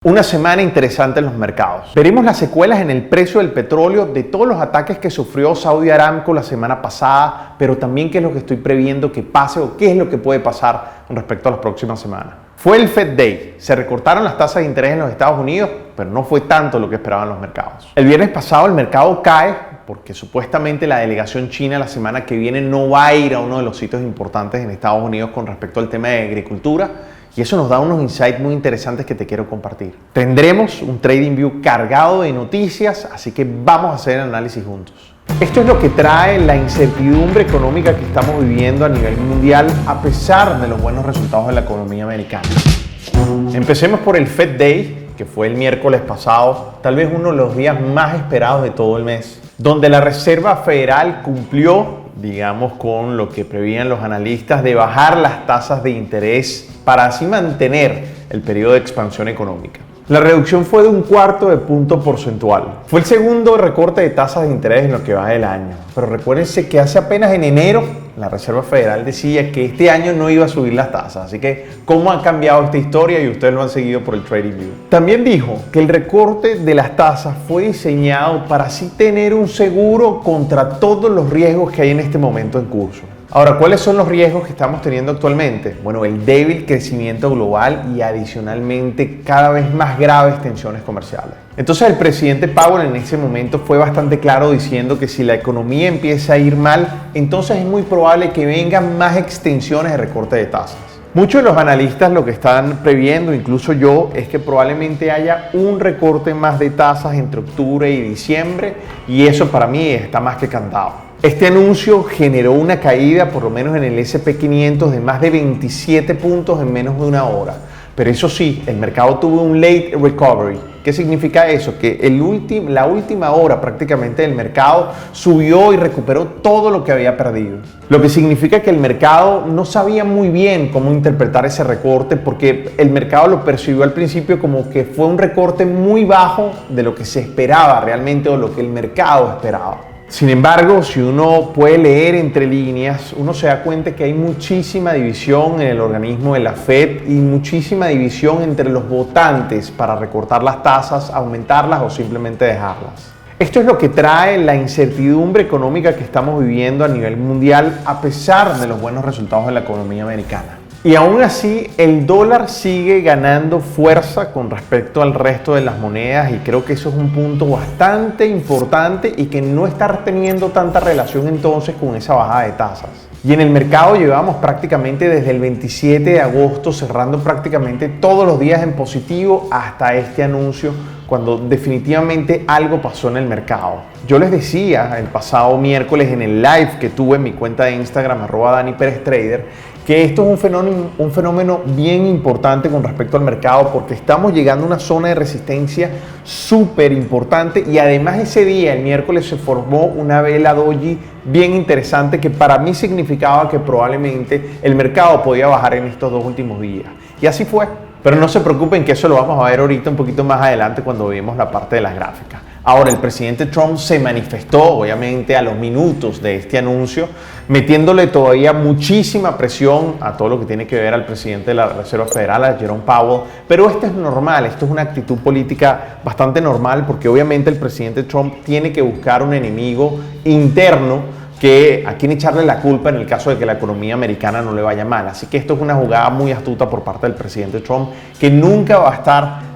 Una semana interesante en los mercados. Veremos las secuelas en el precio del petróleo de todos los ataques que sufrió Saudi Aramco la semana pasada, pero también qué es lo que estoy previendo que pase o qué es lo que puede pasar con respecto a las próximas semanas. Fue el Fed Day, se recortaron las tasas de interés en los Estados Unidos, pero no fue tanto lo que esperaban los mercados. El viernes pasado el mercado cae porque supuestamente la delegación china la semana que viene no va a ir a uno de los sitios importantes en Estados Unidos con respecto al tema de agricultura. Y eso nos da unos insights muy interesantes que te quiero compartir. Tendremos un TradingView cargado de noticias, así que vamos a hacer el análisis juntos. Esto es lo que trae la incertidumbre económica que estamos viviendo a nivel mundial a pesar de los buenos resultados de la economía americana. Empecemos por el Fed Day, que fue el miércoles pasado, tal vez uno de los días más esperados de todo el mes, donde la Reserva Federal cumplió, digamos, con lo que prevían los analistas de bajar las tasas de interés para así mantener el periodo de expansión económica. La reducción fue de 1/4 de punto porcentual. Fue el segundo recorte de tasas de interés en lo que va del año. Pero recuérdense que hace apenas en enero la Reserva Federal decía que este año no iba a subir las tasas. Así que, ¿cómo ha cambiado esta historia? Y ustedes lo han seguido por el TradingView. También dijo que el recorte de las tasas fue diseñado para así tener un seguro contra todos los riesgos que hay en este momento en curso. Ahora, ¿cuáles son los riesgos que estamos teniendo actualmente? Bueno, el débil crecimiento global y adicionalmente cada vez más graves tensiones comerciales. Entonces el presidente Powell en ese momento fue bastante claro diciendo que si la economía empieza a ir mal, entonces es muy probable que vengan más extensiones de recorte de tasas. Muchos de los analistas lo que están previendo, incluso yo, es que probablemente haya un recorte más de tasas entre octubre y diciembre y eso para mí está más que cantado. Este anuncio generó una caída, por lo menos en el S&P 500, de más de 27 puntos en menos de una hora. Pero eso sí, el mercado tuvo un late recovery. ¿Qué significa eso? Que la última hora prácticamente del mercado subió y recuperó todo lo que había perdido. Lo que significa que el mercado no sabía muy bien cómo interpretar ese recorte porque el mercado lo percibió al principio como que fue un recorte muy bajo de lo que se esperaba realmente o lo que el mercado esperaba. Sin embargo, si uno puede leer entre líneas, uno se da cuenta que hay muchísima división en el organismo de la Fed y muchísima división entre los votantes para recortar las tasas, aumentarlas o simplemente dejarlas. Esto es lo que trae la incertidumbre económica que estamos viviendo a nivel mundial a pesar de los buenos resultados de la economía americana. Y aún así, el dólar sigue ganando fuerza con respecto al resto de las monedas y creo que eso es un punto bastante importante y que no está teniendo tanta relación entonces con esa bajada de tasas. Y en el mercado llevamos prácticamente desde el 27 de agosto cerrando prácticamente todos los días en positivo hasta este anuncio cuando definitivamente algo pasó en el mercado. Yo les decía el pasado miércoles en el live que tuve en mi cuenta de Instagram @DaniPerezTrader que esto es un fenómeno bien importante con respecto al mercado porque estamos llegando a una zona de resistencia súper importante y además ese día, el miércoles, se formó una vela doji bien interesante que para mí significaba que probablemente el mercado podía bajar en estos dos últimos días. Y así fue. Pero no se preocupen que eso lo vamos a ver ahorita un poquito más adelante cuando veamos la parte de las gráficas. Ahora, el presidente Trump se manifestó, obviamente, a los minutos de este anuncio, metiéndole todavía muchísima presión a todo lo que tiene que ver al presidente de la Reserva Federal, a Jerome Powell. Pero esto es normal, esto es una actitud política bastante normal porque obviamente el presidente Trump tiene que buscar un enemigo interno a quien echarle la culpa en el caso de que la economía americana no le vaya mal. Así que esto es una jugada muy astuta por parte del presidente Trump, que nunca va a estar,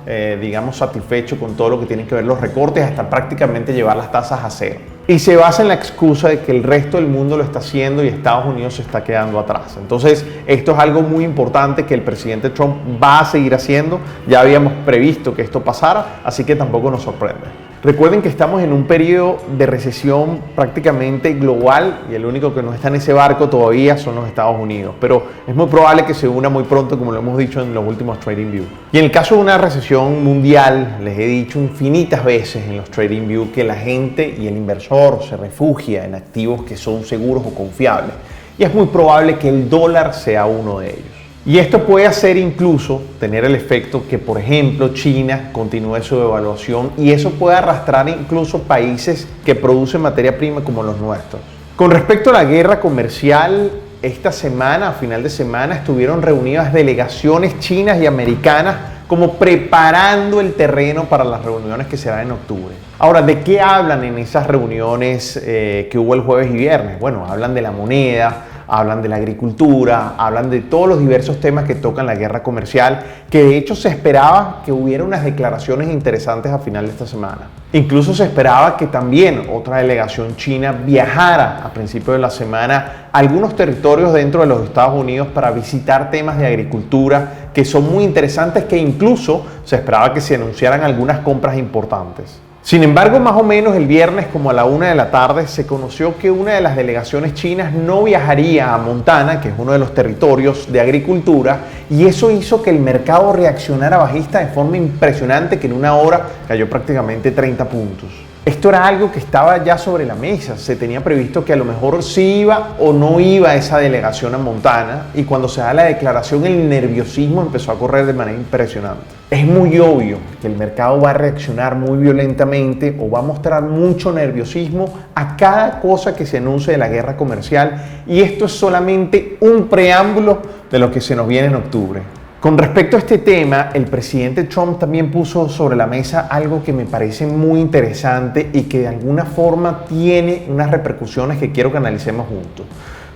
satisfecho con todo lo que tiene que ver los recortes hasta prácticamente llevar las tasas a cero. Y se basa en la excusa de que el resto del mundo lo está haciendo y Estados Unidos se está quedando atrás. Entonces, esto es algo muy importante que el presidente Trump va a seguir haciendo. Ya habíamos previsto que esto pasara, así que tampoco nos sorprende. Recuerden que estamos en un periodo de recesión prácticamente global y el único que no está en ese barco todavía son los Estados Unidos, pero es muy probable que se una muy pronto, como lo hemos dicho en los últimos TradingView. Y en el caso de una recesión mundial, les he dicho infinitas veces en los TradingView que la gente y el inversor se refugia en activos que son seguros o confiables y es muy probable que el dólar sea uno de ellos. Y esto puede hacer incluso tener el efecto que, por ejemplo, China continúe su devaluación y eso puede arrastrar incluso países que producen materia prima como los nuestros. Con respecto a la guerra comercial, esta semana, a final de semana, estuvieron reunidas delegaciones chinas y americanas como preparando el terreno para las reuniones que serán en octubre. Ahora, ¿de qué hablan en esas reuniones que hubo el jueves y viernes? Bueno, hablan de la moneda, hablan de la agricultura, hablan de todos los diversos temas que tocan la guerra comercial, que de hecho se esperaba que hubiera unas declaraciones interesantes a final de esta semana. Incluso se esperaba que también otra delegación china viajara a principios de la semana a algunos territorios dentro de los Estados Unidos para visitar temas de agricultura que son muy interesantes, que incluso se esperaba que se anunciaran algunas compras importantes. Sin embargo, más o menos el viernes, como a la 1 de la tarde, se conoció que una de las delegaciones chinas no viajaría a Montana, que es uno de los territorios de agricultura, y eso hizo que el mercado reaccionara bajista de forma impresionante, que en una hora cayó prácticamente 30 puntos. Esto era algo que estaba ya sobre la mesa, se tenía previsto que a lo mejor sí iba o no iba esa delegación a Montana, y cuando se da la declaración el nerviosismo empezó a correr de manera impresionante. Es muy obvio que el mercado va a reaccionar muy violentamente o va a mostrar mucho nerviosismo a cada cosa que se anuncie de la guerra comercial, y esto es solamente un preámbulo de lo que se nos viene en octubre. Con respecto a este tema, el presidente Trump también puso sobre la mesa algo que me parece muy interesante y que de alguna forma tiene unas repercusiones que quiero que analicemos juntos.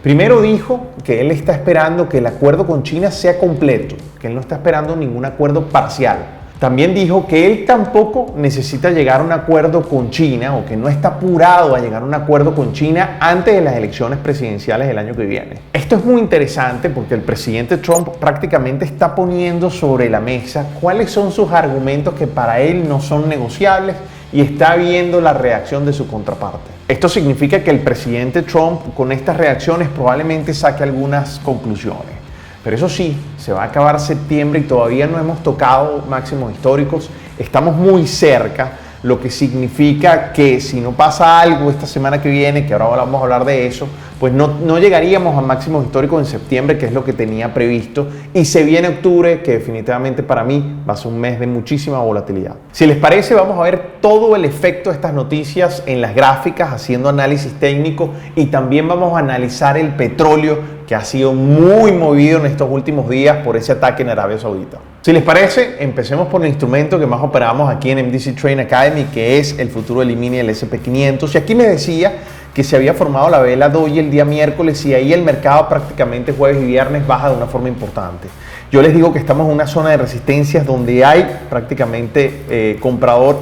Primero dijo que él está esperando que el acuerdo con China sea completo, que él no está esperando ningún acuerdo parcial. También dijo que él tampoco necesita llegar a un acuerdo con China, o que no está apurado a llegar a un acuerdo con China antes de las elecciones presidenciales del año que viene. Esto es muy interesante porque el presidente Trump prácticamente está poniendo sobre la mesa cuáles son sus argumentos que para él no son negociables, y está viendo la reacción de su contraparte. Esto significa que el presidente Trump con estas reacciones probablemente saque algunas conclusiones. Pero eso sí, se va a acabar septiembre y todavía no hemos tocado máximos históricos. Estamos muy cerca, lo que significa que si no pasa algo esta semana que viene, que ahora vamos a hablar de eso, pues no llegaríamos a máximos históricos en septiembre, que es lo que tenía previsto, y se viene octubre, que definitivamente para mí va a ser un mes de muchísima volatilidad. Si les parece, vamos a ver todo el efecto de estas noticias en las gráficas, haciendo análisis técnico, y también vamos a analizar el petróleo, que ha sido muy movido en estos últimos días por ese ataque en Arabia Saudita. Si les parece, empecemos por el instrumento que más operamos aquí en MDC Trading Academy, que es el futuro del E-mini, el SP500. Y aquí les decía que se había formado la vela doji el día miércoles, y ahí el mercado prácticamente jueves y viernes baja de una forma importante. Yo les digo que estamos en una zona de resistencias donde hay prácticamente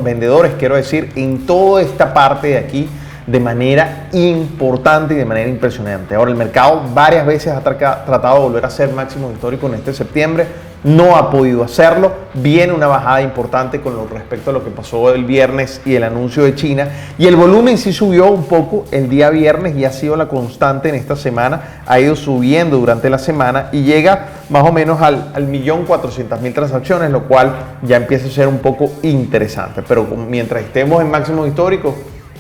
vendedores, quiero decir, en toda esta parte de aquí, de manera importante y de manera impresionante. Ahora, el mercado varias veces ha tratado de volver a hacer máximo histórico en este septiembre, no ha podido hacerlo. Viene una bajada importante con respecto a lo que pasó el viernes y el anuncio de China, y el volumen sí subió un poco el día viernes y ha sido la constante en esta semana, ha ido subiendo durante la semana y llega más o menos al 1.400.000 transacciones, lo cual ya empieza a ser un poco interesante, pero mientras estemos en máximos históricos,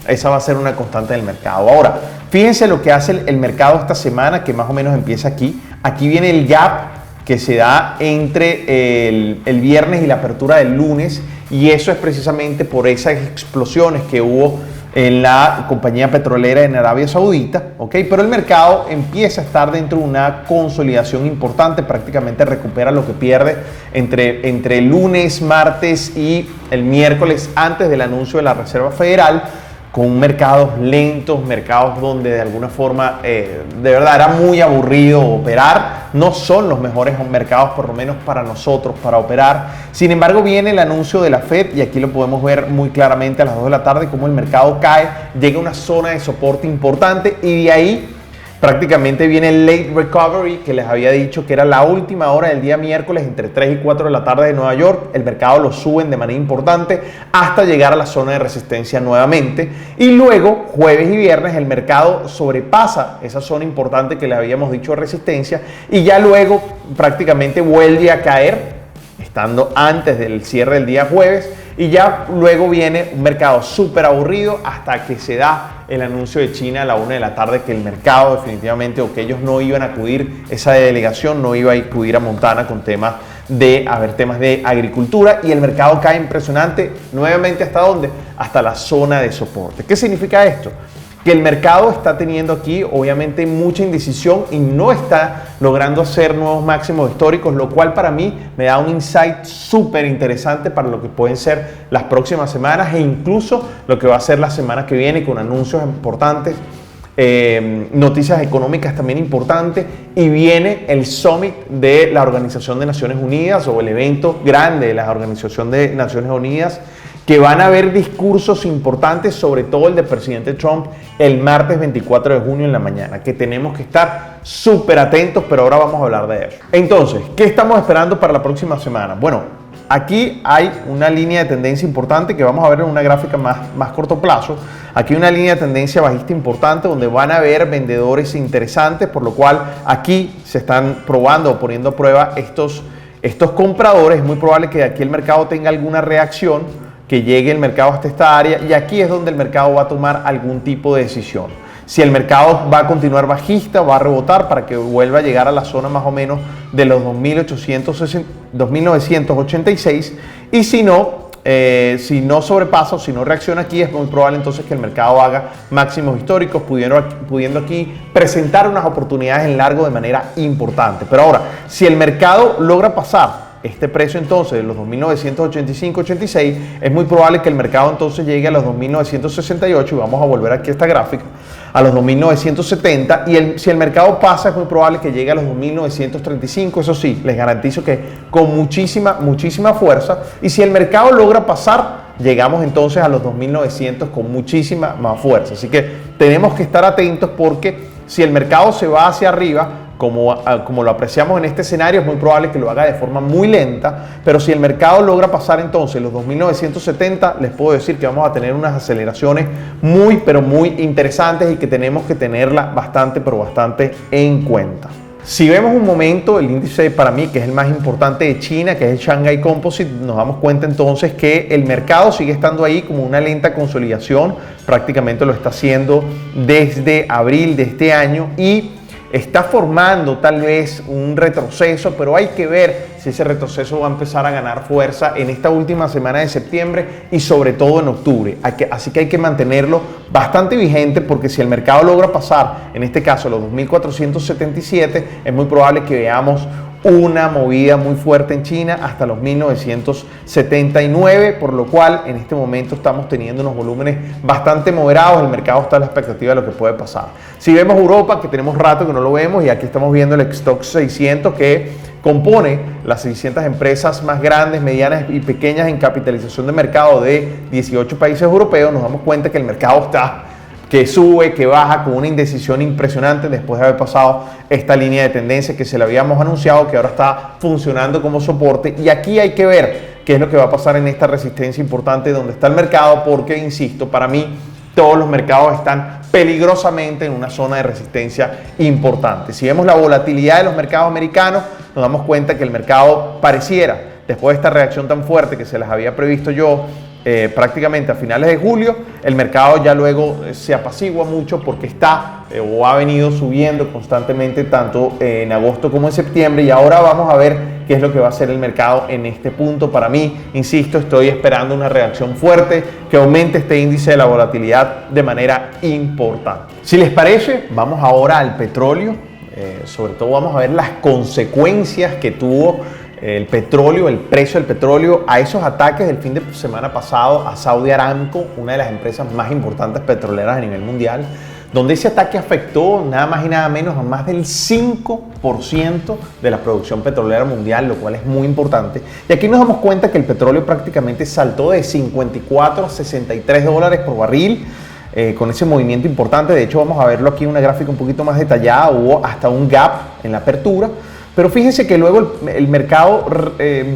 esa va a ser una constante del mercado. Ahora, fíjense lo que hace el mercado esta semana, que más o menos empieza aquí. Aquí viene el gap que se da entre el viernes y la apertura del lunes, y eso es precisamente por esas explosiones que hubo en la compañía petrolera en Arabia Saudita, ¿ok? Pero el mercado empieza a estar dentro de una consolidación importante, prácticamente recupera lo que pierde entre el lunes, martes y el miércoles antes del anuncio de la Reserva Federal, con mercados lentos, mercados donde de alguna forma de verdad era muy aburrido operar. No son los mejores mercados, por lo menos para nosotros, para operar. Sin embargo, viene el anuncio de la Fed, y aquí lo podemos ver muy claramente a las 2 de la tarde, cómo el mercado cae, llega a una zona de soporte importante, y de ahí prácticamente viene el late recovery, que les había dicho que era la última hora del día miércoles entre 3 y 4 de la tarde de Nueva York. El mercado lo suben de manera importante hasta llegar a la zona de resistencia nuevamente, y luego jueves y viernes el mercado sobrepasa esa zona importante que les habíamos dicho de resistencia, y ya luego prácticamente vuelve a caer estando antes del cierre del día jueves, y ya luego viene un mercado súper aburrido hasta que se da el anuncio de China a la 1 de la tarde, que el mercado definitivamente, o que ellos no iban a acudir, esa delegación no iba a acudir a Montana con temas de agricultura, y el mercado cae impresionante nuevamente. ¿Hasta dónde? Hasta la zona de soporte. ¿Qué significa esto? que el mercado está teniendo aquí obviamente mucha indecisión y no está logrando hacer nuevos máximos históricos, lo cual para mí me da un insight súper interesante para lo que pueden ser las próximas semanas e incluso lo que va a ser la semana que viene con anuncios importantes, noticias económicas también importantes, y viene el Summit de la Organización de Naciones Unidas o el evento grande de la Organización de Naciones Unidas, que van a haber discursos importantes, sobre todo el del presidente Trump, el martes 24 de junio en la mañana, que tenemos que estar súper atentos, pero ahora vamos a hablar de eso. Entonces, ¿qué estamos esperando para la próxima semana? Bueno, aquí hay una línea de tendencia importante que vamos a ver en una gráfica más corto plazo. Aquí hay una línea de tendencia bajista importante donde van a haber vendedores interesantes, por lo cual aquí se están probando o poniendo a prueba estos compradores. Es muy probable que aquí el mercado tenga alguna reacción, que llegue el mercado hasta esta área, y aquí es donde el mercado va a tomar algún tipo de decisión. Si el mercado va a continuar bajista, va a rebotar para que vuelva a llegar a la zona más o menos de los 2.986, y si no sobrepasa o si no reacciona aquí, es muy probable entonces que el mercado haga máximos históricos, pudiendo aquí presentar unas oportunidades en largo de manera importante. Pero ahora, si el mercado logra pasar este precio entonces de los 2.985-86, es muy probable que el mercado entonces llegue a los 2.968, y vamos a volver aquí a esta gráfica, a los 2.970, y si el mercado pasa, es muy probable que llegue a los 2.935, eso sí, les garantizo que con muchísima fuerza, y si el mercado logra pasar, llegamos entonces a los 2.900 con muchísima más fuerza. Así que tenemos que estar atentos, porque si el mercado se va hacia arriba, como lo apreciamos en este escenario, es muy probable que lo haga de forma muy lenta, pero si el mercado logra pasar entonces los 2.970, les puedo decir que vamos a tener unas aceleraciones muy interesantes y que tenemos que tenerla bastante en cuenta. Si vemos un momento el índice, para mí, que es el más importante de China, que es el Shanghai Composite, nos damos cuenta entonces que el mercado sigue estando ahí como una lenta consolidación, prácticamente lo está haciendo desde abril de este año, y está formando tal vez un retroceso, pero hay que ver si ese retroceso va a empezar a ganar fuerza en esta última semana de septiembre y sobre todo en octubre. Así que hay que mantenerlo bastante vigente, porque si el mercado logra pasar, en este caso los 2.477, es muy probable que veamos una movida muy fuerte en China hasta los 1979, por lo cual en este momento estamos teniendo unos volúmenes bastante moderados. El mercado está a la expectativa de lo que puede pasar. Si vemos Europa, que tenemos rato que no lo vemos, y aquí estamos viendo el Stoxx 600, que compone las 600 empresas más grandes, medianas y pequeñas en capitalización de mercado de 18 países europeos, nos damos cuenta que el mercado está que sube, que baja, con una indecisión impresionante después de haber pasado esta línea de tendencia que se la habíamos anunciado, que ahora está funcionando como soporte. Y aquí hay que ver qué es lo que va a pasar en esta resistencia importante donde está el mercado, porque, insisto, para mí todos los mercados están peligrosamente en una zona de resistencia importante. Si vemos la volatilidad de los mercados americanos, nos damos cuenta que el mercado pareciera, después de esta reacción tan fuerte que se les había previsto yo, prácticamente a finales de julio, el mercado ya luego se apacigua mucho, porque está o ha venido subiendo constantemente tanto en agosto como en septiembre, y ahora vamos a ver qué es lo que va a hacer el mercado en este punto. Para mí, insisto, estoy esperando una reacción fuerte que aumente este índice de la volatilidad de manera importante. Si les parece, vamos ahora al petróleo. Sobre todo vamos a ver las consecuencias que tuvo el petróleo, el precio del petróleo, a esos ataques del fin de semana pasado a Saudi Aramco, una de las empresas más importantes petroleras a nivel mundial, donde ese ataque afectó nada más y nada menos a más del 5% de la producción petrolera mundial, lo cual es muy importante. Y aquí nos damos cuenta que el petróleo prácticamente saltó de 54 a 63 dólares por barril, con ese movimiento importante. De hecho, vamos a verlo aquí en una gráfica un poquito más detallada. Hubo hasta un gap en la apertura, pero fíjense que luego el mercado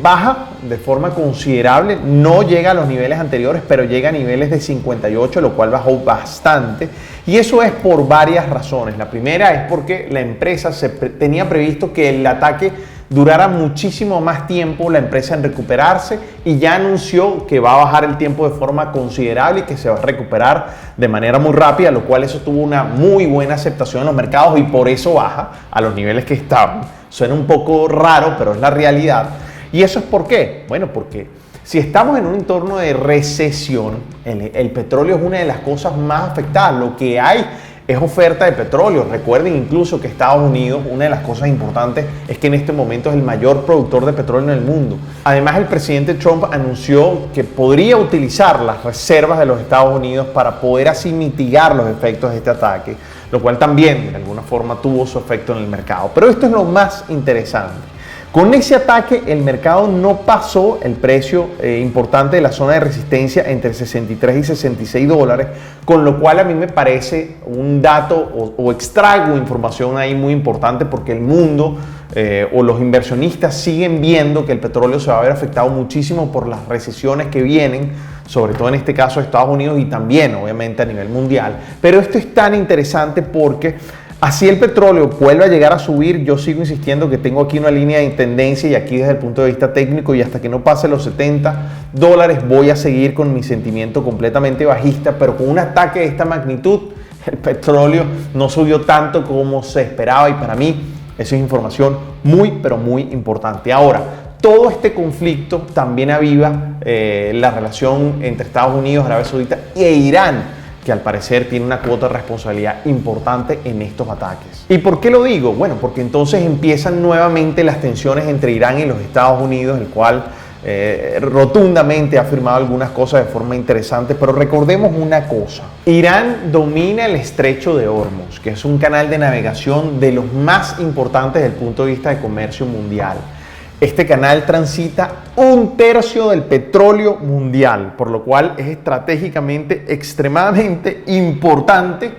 baja de forma considerable, no llega a los niveles anteriores, pero llega a niveles de 58, lo cual bajó bastante, y eso es por varias razones. La primera es porque la empresa tenía previsto que el ataque durara muchísimo más tiempo, la empresa, en recuperarse, y ya anunció que va a bajar el tiempo de forma considerable y que se va a recuperar de manera muy rápida, lo cual eso tuvo una muy buena aceptación en los mercados, y por eso baja a los niveles que estaban. Suena un poco raro, pero es la realidad. ¿Y eso es por qué? Bueno, porque Si estamos en un entorno de recesión, el petróleo es una de las cosas más afectadas. Lo que hay es oferta de petróleo. Recuerden incluso que Estados Unidos, una de las cosas importantes es que en este momento es el mayor productor de petróleo en el mundo. Además, el presidente Trump anunció que podría utilizar las reservas de los Estados Unidos para poder así mitigar los efectos de este ataque, lo cual también de alguna forma tuvo su efecto en el mercado. Pero esto es lo más interesante. Con ese ataque el mercado no pasó el precio importante de la zona de resistencia entre 63 y 66 dólares, con lo cual a mí me parece un dato o extraigo información ahí muy importante, porque el mundo o los inversionistas siguen viendo que el petróleo se va a ver afectado muchísimo por las recesiones que vienen, sobre todo en este caso de Estados Unidos y también obviamente a nivel mundial. Pero esto es tan interesante porque así el petróleo vuelve a llegar a subir. Yo sigo insistiendo que tengo aquí una línea de tendencia y aquí desde el punto de vista técnico, y hasta que no pase los 70 dólares voy a seguir con mi sentimiento completamente bajista, pero con un ataque de esta magnitud el petróleo no subió tanto como se esperaba, y para mí eso es información muy pero muy importante. Ahora, todo este conflicto también aviva la relación entre Estados Unidos, Arabia Saudita e Irán, que al parecer tiene una cuota de responsabilidad importante en estos ataques. ¿Y por qué lo digo? Bueno, porque entonces empiezan nuevamente las tensiones entre Irán y los Estados Unidos, el cual rotundamente ha afirmado algunas cosas de forma interesante, pero recordemos una cosa: Irán domina el estrecho de Hormuz, que es un canal de navegación de los más importantes desde el punto de vista de comercio mundial. Este canal transita 1/3 del petróleo mundial, por lo cual es estratégicamente extremadamente importante,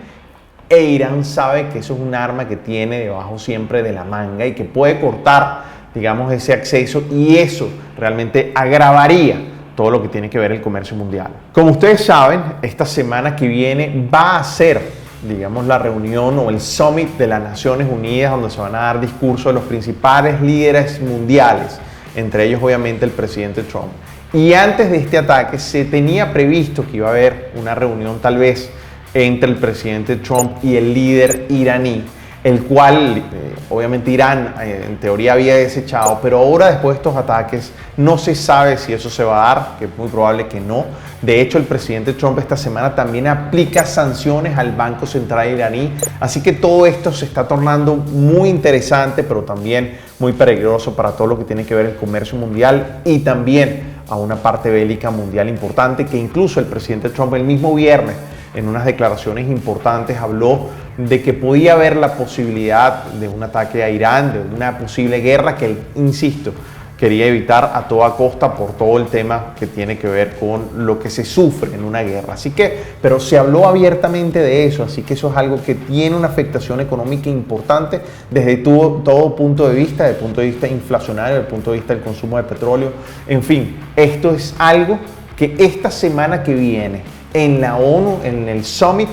e Irán sabe que eso es un arma que tiene debajo siempre de la manga y que puede cortar, digamos, ese acceso, y eso realmente agravaría todo lo que tiene que ver el comercio mundial. Como ustedes saben, esta semana que viene va a ser, digamos, la reunión o el summit de las Naciones Unidas, donde se van a dar discursos de los principales líderes mundiales, entre ellos obviamente el presidente Trump. Y antes de este ataque se tenía previsto que iba a haber una reunión tal vez entre el presidente Trump y el líder iraní, el cual obviamente Irán en teoría había desechado, pero ahora después de estos ataques no se sabe si eso se va a dar, que es muy probable que no. De hecho, el presidente Trump esta semana también aplica sanciones al Banco Central iraní, así que todo esto se está tornando muy interesante, pero también muy peligroso para todo lo que tiene que ver el comercio mundial y también a una parte bélica mundial importante, que incluso el presidente Trump el mismo viernes en unas declaraciones importantes habló de que podía haber la posibilidad de un ataque a Irán, de una posible guerra que él, insisto, quería evitar a toda costa por todo el tema que tiene que ver con lo que se sufre en una guerra. Así que, pero se habló abiertamente de eso, así que eso es algo que tiene una afectación económica importante desde todo punto de vista, desde el punto de vista inflacionario, desde el punto de vista del consumo de petróleo. En fin, esto es algo que esta semana que viene en la ONU, en el Summit,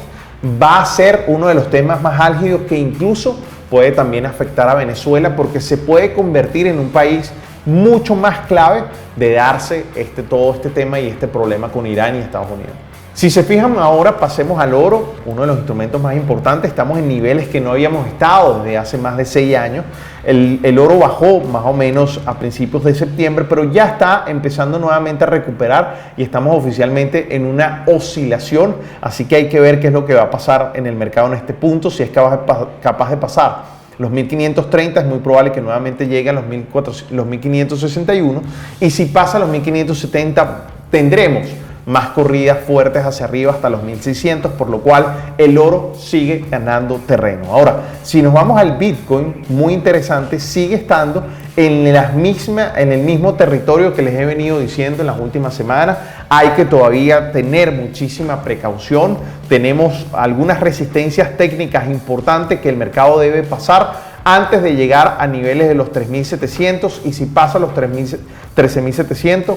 va a ser uno de los temas más álgidos, que incluso puede también afectar a Venezuela, porque se puede convertir en un país mucho más clave de darse todo este tema y este problema con Irán y Estados Unidos. Si se fijan, ahora pasemos al oro, uno de los instrumentos más importantes. Estamos en niveles que no habíamos estado desde hace más de 6 años. El oro bajó más o menos a principios de septiembre, pero ya está empezando nuevamente a recuperar y estamos oficialmente en una oscilación. Así que hay que ver qué es lo que va a pasar en el mercado en este punto, si es capaz de pasar los 1530, es muy probable que nuevamente llegue a los 1561, y si pasa los 1570 tendremos más corridas fuertes hacia arriba hasta los 1600, por lo cual el oro sigue ganando terreno. Ahora, si nos vamos al Bitcoin, muy interesante, sigue estando en el mismo territorio que les he venido diciendo en las últimas semanas. Hay que todavía tener muchísima precaución. Tenemos algunas resistencias técnicas importantes que el mercado debe pasar antes de llegar a niveles de los 3.700, y si pasa los 13.700,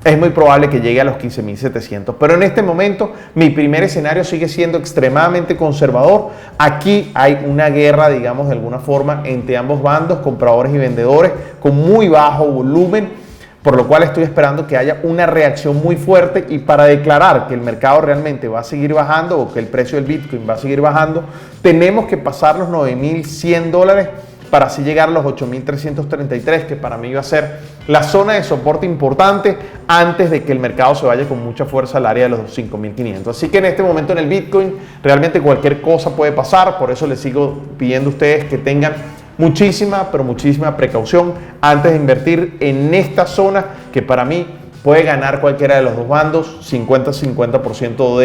es muy probable que llegue a los 15.700. Pero en este momento mi primer escenario sigue siendo extremadamente conservador. Aquí hay una guerra, digamos, de alguna forma entre ambos bandos, compradores y vendedores, con muy bajo volumen, por lo cual estoy esperando que haya una reacción muy fuerte, y para declarar que el mercado realmente va a seguir bajando o que el precio del Bitcoin va a seguir bajando, tenemos que pasar los 9.100 dólares para así llegar a los 8.333, que para mí va a ser la zona de soporte importante antes de que el mercado se vaya con mucha fuerza al área de los 5.500. Así que en este momento en el Bitcoin realmente cualquier cosa puede pasar, por eso les sigo pidiendo a ustedes que tengan muchísima, pero muchísima precaución antes de invertir en esta zona que para mí puede ganar cualquiera de los dos bandos, 50-50%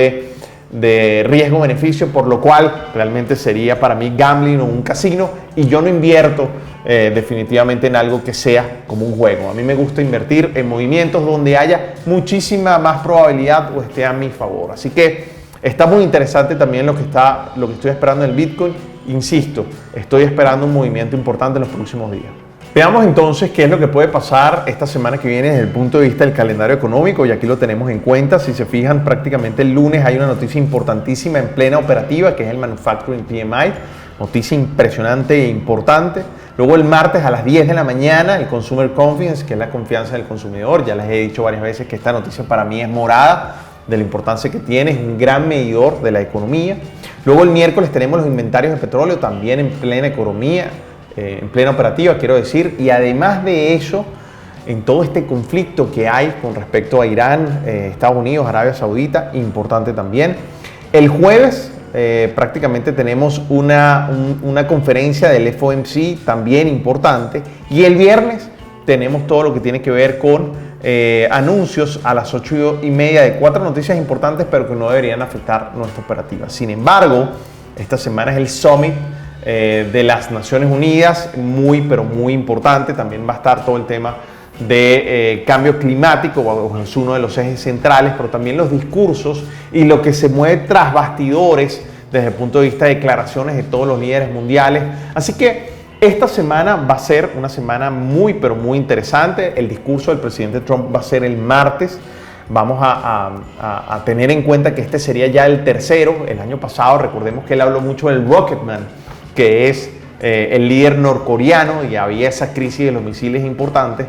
de riesgo-beneficio, por lo cual realmente sería para mí gambling o un casino, y yo no invierto definitivamente en algo que sea como un juego. A mí me gusta invertir en movimientos donde haya muchísima más probabilidad o esté a mi favor. Así que está muy interesante también lo que estoy esperando en el Bitcoin. Insisto, estoy esperando un movimiento importante en los próximos días. Veamos entonces qué es lo que puede pasar esta semana que viene desde el punto de vista del calendario económico, y aquí lo tenemos en cuenta. Si se fijan, prácticamente el lunes hay una noticia importantísima en plena operativa, que es el Manufacturing PMI, noticia impresionante e importante. Luego el martes a las 10 de la mañana, el Consumer Confidence, que es la confianza del consumidor. Ya les he dicho varias veces que esta noticia para mí es morada, de la importancia que tiene, es un gran medidor de la economía. Luego el miércoles tenemos los inventarios de petróleo, también en plena economía, en plena operativa, quiero decir, y además de eso, en todo este conflicto que hay con respecto a Irán, Estados Unidos, Arabia Saudita, importante también. El jueves prácticamente tenemos una conferencia del FOMC, también importante, y el viernes tenemos todo lo que tiene que ver con anuncios a las 8:30 de 4 noticias importantes, pero que no deberían afectar nuestra operativa. Sin embargo, esta semana es el Summit de las Naciones Unidas, pero muy importante. También va a estar todo el tema de cambio climático, es uno de los ejes centrales, pero también los discursos y lo que se mueve tras bastidores desde el punto de vista de declaraciones de todos los líderes mundiales. Así que esta semana va a ser una semana pero muy interesante. El discurso del presidente Trump va a ser el martes. Vamos a tener en cuenta que este sería ya el tercero. El año pasado, recordemos que él habló mucho del Rocketman, que es el líder norcoreano, y había esa crisis de los misiles importantes.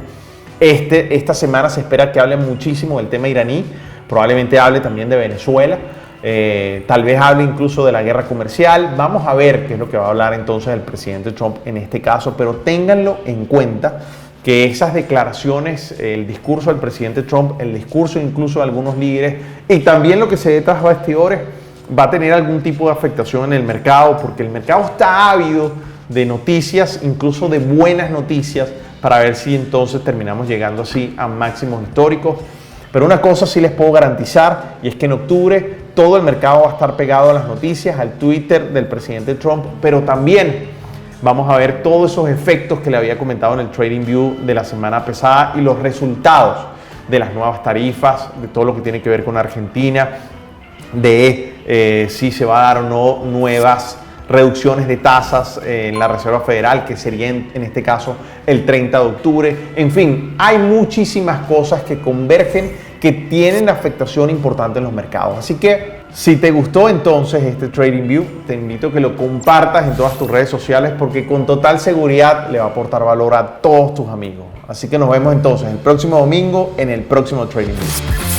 Esta semana se espera que hable muchísimo del tema iraní, probablemente hable también de Venezuela, tal vez hable incluso de la guerra comercial. Vamos a ver qué es lo que va a hablar entonces el presidente Trump en este caso, pero ténganlo en cuenta que esas declaraciones, el discurso del presidente Trump, el discurso incluso de algunos líderes y también lo que se ve tras bastidores, va a tener algún tipo de afectación en el mercado, porque el mercado está ávido de noticias, incluso de buenas noticias, para ver si entonces terminamos llegando así a máximos históricos. Pero una cosa sí les puedo garantizar, y es que en octubre todo el mercado va a estar pegado a las noticias, al Twitter del presidente Trump, pero también vamos a ver todos esos efectos que le había comentado en el Trading View de la semana pasada y los resultados de las nuevas tarifas, de todo lo que tiene que ver con Argentina, de si se va a dar o no nuevas reducciones de tasas en la Reserva Federal, que sería en este caso el 30 de octubre. En fin, hay muchísimas cosas que convergen, que tienen afectación importante en los mercados. Así que si te gustó entonces este Trading View, te invito a que lo compartas en todas tus redes sociales, porque con total seguridad le va a aportar valor a todos tus amigos. Así que nos vemos entonces el próximo domingo en el próximo Trading View.